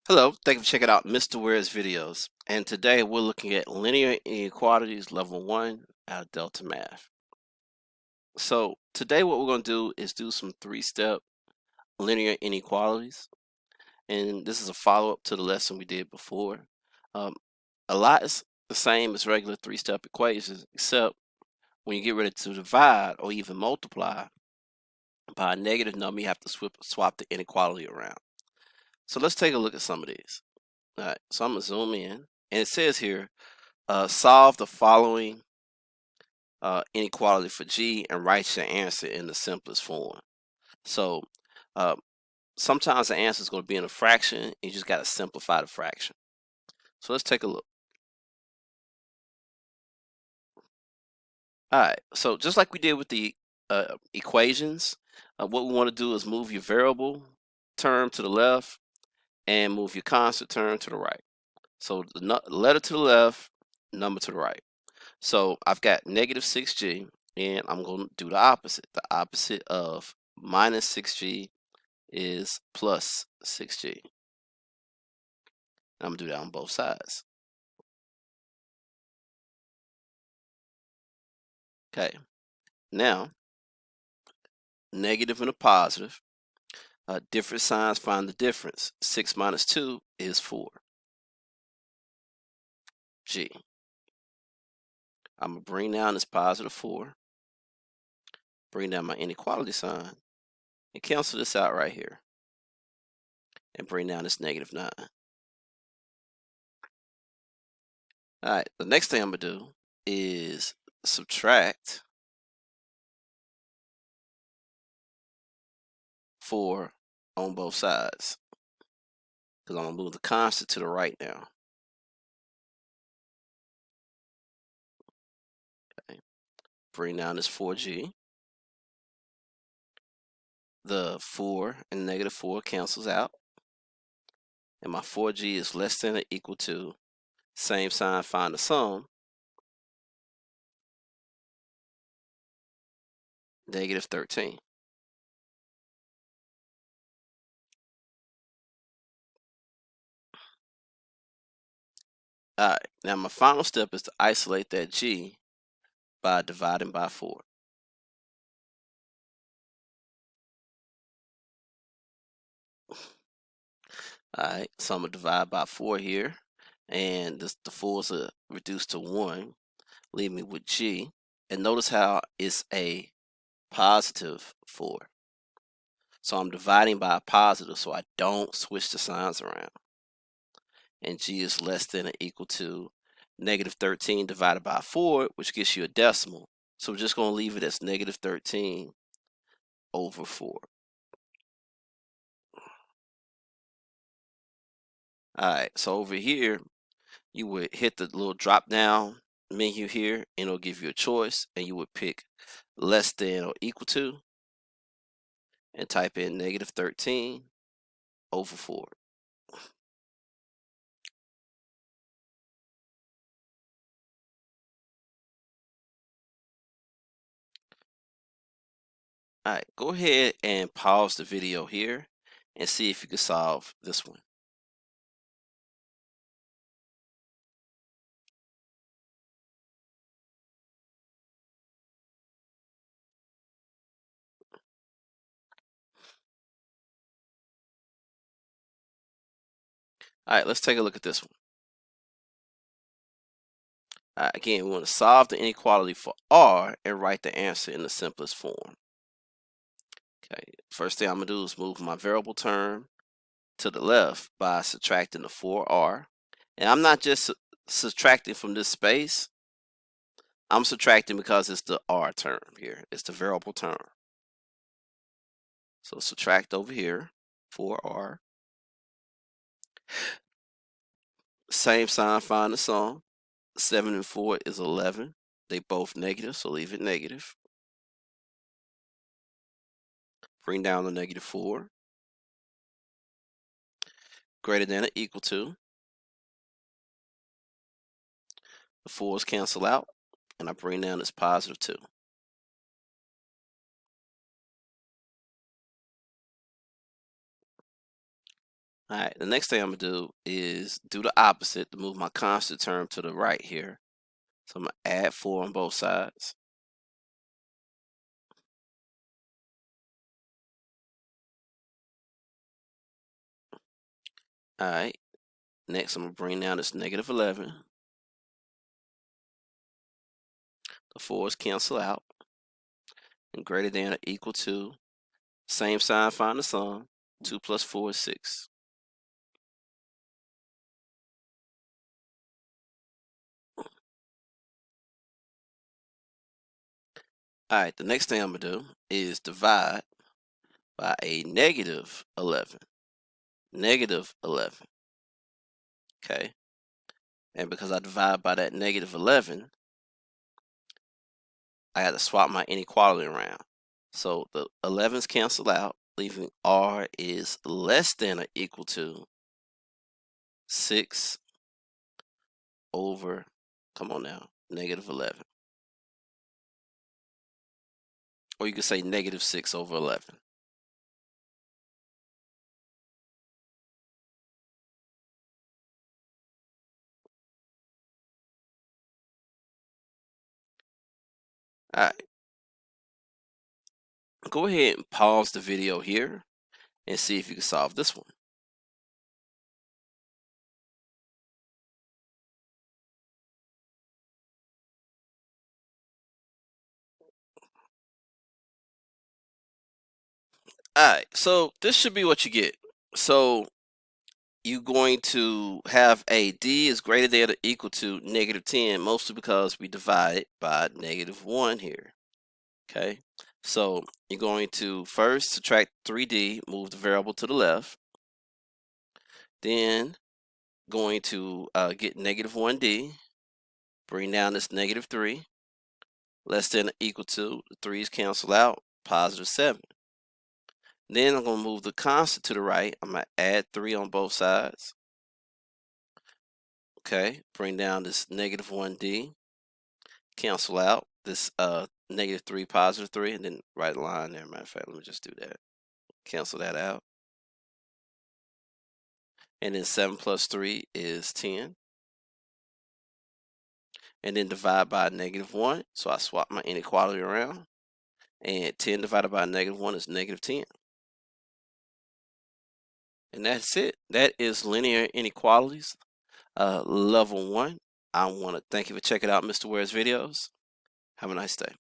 Hello, thank you for checking out Mr. Ware's videos. And today we're looking at linear inequalities level 1 out of Delta Math. So today what we're going to do is do some three-step linear inequalities. And this is a follow-up to the lesson we did before. Um, a lot is the same as regular three-step equations, except when you get ready to divide or even multiply by a negative number, you have to swap the inequality around. So let's take a look at some of these. All right, so I'm going to zoom in. And it says here, solve the following inequality for G and write your answer in the simplest form. So uh, sometimes the answer is going to be in a fraction. You just got to simplify the fraction. So let's take a look. All right. So just like we did with the equations, what we want to do is move your variable term to the left and move your constant term to the right. So the letter to the left, number to the right. So I've got negative 6G, and I'm going to do the opposite. The opposite of minus 6G is plus 6G. I'm going to do that on both sides. Okay. Now, negative and a positive. Different signs, find the difference. 6 minus 2 is 4. G. I'm going to bring down this positive 4. Bring down my inequality sign. And cancel this out right here. And bring down this negative 9. Alright, the next thing I'm going to do is subtract 4 on both sides. Because I'm going to move the constant to the right now. Okay. Bring down this 4G. The 4 and negative 4 cancels out. And my 4G is less than or equal to, same sign, find the sum, negative 13. All right, now my final step is to isolate that G by dividing by 4. All right, so I'm going to divide by 4 here, and the 4's are reduced to 1, leave me with G. And notice how it's a positive 4. So I'm dividing by a positive, so I don't switch the signs around. And G is less than or equal to negative 13 divided by 4, which gives you a decimal. So we're just going to leave it as negative 13 over 4. All right, so over here, you would hit the little drop down menu here, and it'll give you a choice, and you would pick less than or equal to, and type in negative 13 over 4. All right, go ahead and pause the video here and see if you can solve this one. All right, let's take a look at this one. Again, we want to solve the inequality for R and write the answer in the simplest form. Okay, first thing I'm going to do is move my variable term to the left by subtracting the 4R. And I'm not just subtracting from this space. I'm subtracting because it's the R term here. It's the variable term. So subtract over here, 4R. Same sign, find the sum. 7 and 4 is 11. They both negative, so leave it negative. Bring down the negative 4. Greater than or equal to. The 4's cancel out, and I bring down this positive 2. All right, the next thing I'm gonna do is do the opposite to move my constant term to the right here. So I'm gonna add 4 on both sides. All right, next I'm gonna bring down this negative 11. The 4's cancel out, and greater than or equal to, same sign, find the sum. 2 plus 4 is 6. All right, the next thing I'm gonna do is divide by a negative 11. Negative 11. Okay, and because I divide by that negative 11, I had to swap my inequality around. So the 11s cancel out, leaving r is less than or equal to 6 over, come on now, negative 11. Or you could say negative 6 over 11. All right, go ahead and pause the video here and see if you can solve this one. All right, so this should be what you get. So you're going to have a d is greater than or equal to negative 10, mostly because we divide by negative 1 here. Okay, so you're going to first subtract 3d, move the variable to the left, then going to get negative 1d, bring down this negative 3, less than or equal to, the 3's cancel out, positive 7. Then I'm going to move the constant to the right. I'm going to add 3 on both sides. Okay, bring down this negative 1d, cancel out this negative 3, positive 3, and then write a line there. Matter of fact, let me just do that. Cancel that out. And then 7 plus 3 is 10. And then divide by negative 1. So I swap my inequality around. And 10 divided by negative 1 is negative 10. And that's it. That is linear inequalities, level 1. I want to thank you for checking out Mr. Ware's videos. Have a nice day.